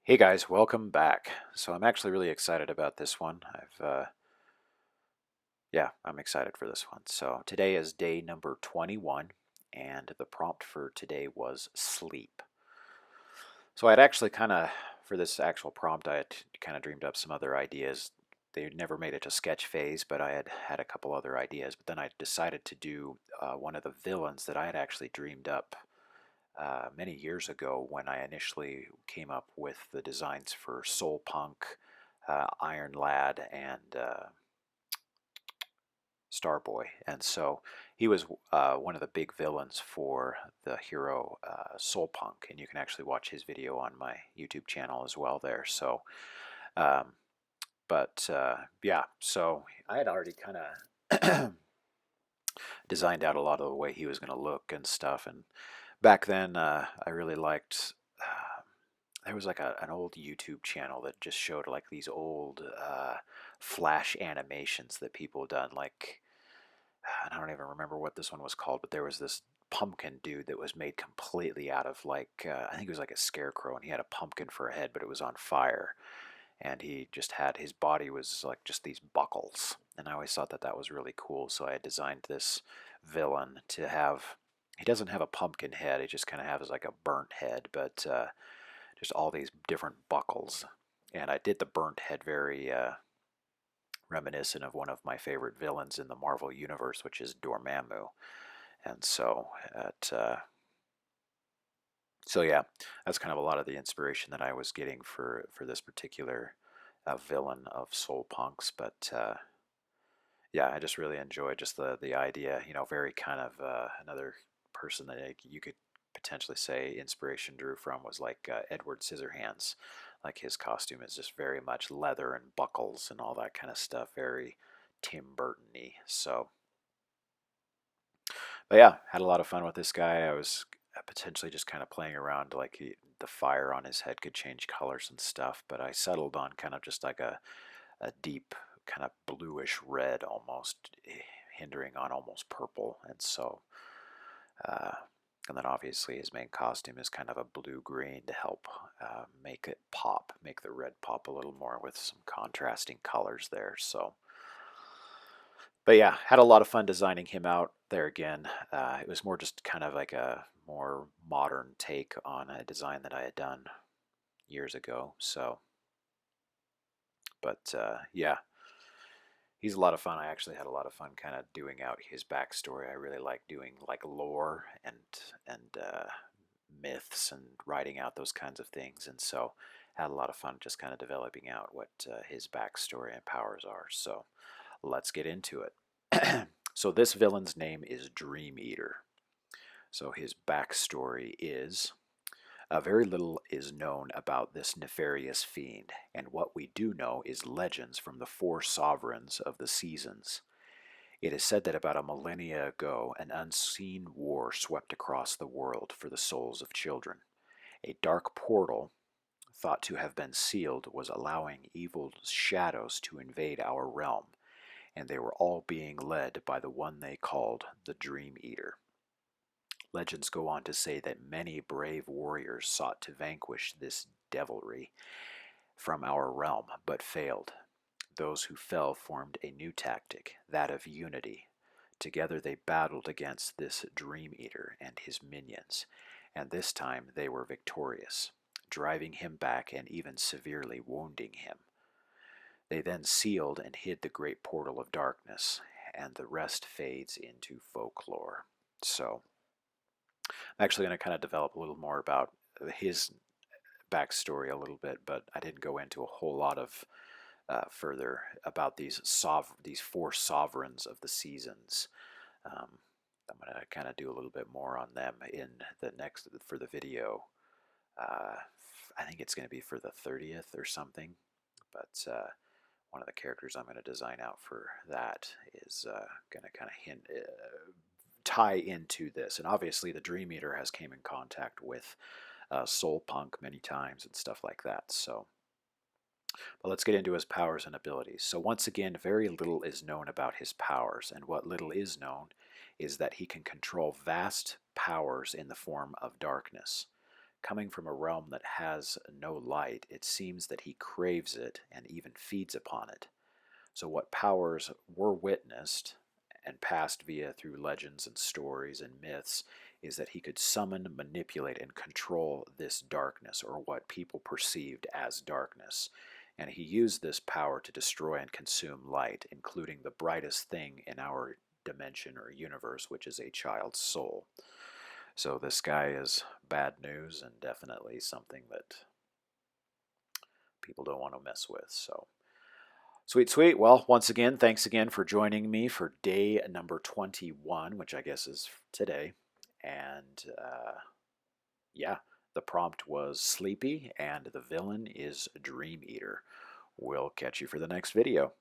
Hey guys, welcome back. So I'm actually really excited about this one. I'm excited for this one. So today is day number 21, and the prompt for today was sleep. So I'd actually for this actual prompt, I had kind of dreamed up some other ideas. They never made it to sketch phase, but I had had a couple other ideas. But then I decided to do one of the villains that I had actually dreamed up many years ago when I initially came up with the designs for Soul Punk, Iron Lad, and Starboy. And so he was one of the big villains for the hero Soul Punk, and you can actually watch his video on my YouTube channel as well there. So, um, yeah, so I had already kind of designed out a lot of the way he was going to look and stuff. And back then, I really liked. There was like an old YouTube channel that just showed like these old flash animations that people done. Like, and I don't even remember what this one was called, but there was this pumpkin dude that was made completely out of like I think it was like a scarecrow, and he had a pumpkin for a head, but it was on fire, and he just had his body was like just these buckles, and I always thought that that was really cool. So I designed this villain to have. He doesn't have a pumpkin head. He just kind of has like a burnt head, but just all these different buckles. And I did the burnt head very reminiscent of one of my favorite villains in the Marvel Universe, which is Dormammu. And so yeah, that's kind of a lot of the inspiration that I was getting for this particular villain of Soul Punks. But yeah, I just really enjoyed just the idea. Very kind of another person that you could potentially say inspiration drew from was like Edward Scissorhands. Like his costume is just very much leather and buckles and all that kind of stuff, very Tim Burton-y. So, but yeah, had a lot of fun with this guy. I was potentially just kind of playing around, like the fire on his head could change colors and stuff, but I settled on kind of just like a deep kind of bluish red almost, hindering on almost purple. And so, uh, and then obviously his main costume is kind of a blue green to help make it pop, make the red pop a little more with some contrasting colors there. So, but yeah, had a lot of fun designing him out there again. It was more just kind of like a more modern take on a design that I had done years ago. So, but yeah, he's a lot of fun. I actually had a lot of fun kind of doing out his backstory. I really like doing like lore and myths and writing out those kinds of things, and so had a lot of fun just kind of developing out what his backstory and powers are. So let's get into it. So this villain's name is Dream Eater. So his backstory is very little is known about this nefarious fiend, and what we do know is legends from the four sovereigns of the seasons. It is said that about a millennia ago, an unseen war swept across the world for the souls of children. A dark portal, thought to have been sealed, was allowing evil shadows to invade our realm, and they were all being led by the one they called the Dream Eater. Legends go on to say that many brave warriors sought to vanquish this devilry from our realm, but failed. Those who fell formed a new tactic, that of unity. Together they battled against this Dream Eater and his minions, and this time they were victorious, driving him back and even severely wounding him. They then sealed and hid the great portal of darkness, and the rest fades into folklore. So, I'm actually going to kind of develop a little more about his backstory a little bit, but I didn't go into a whole lot of further about these four sovereigns of the seasons. Um, I'm going to kind of do a little bit more on them in the next for the video. Uh, I think it's going to be for the 30th or something, but one of the characters I'm going to design out for that is going to kind of tie into this. And obviously, the Dream Eater has came in contact with Soul Punk many times and stuff like that. So, but let's get into his powers and abilities. So once again, very little is known about his powers, and what little is known is that he can control vast powers in the form of darkness. Coming from a realm that has no light, it seems that he craves it and even feeds upon it. So, what powers were witnessed and passed via through legends and stories and myths is that he could summon, manipulate, and control this darkness, or what people perceived as darkness. And he used this power to destroy and consume light, including the brightest thing in our dimension or universe, which is a child's soul. So, this guy is bad news and definitely something that people don't want to mess with. So, sweet, sweet. Well, once again, thanks again for joining me for day number 21, which I guess is today. And yeah, the prompt was sleepy, and the villain is Dream Eater. We'll catch you for the next video.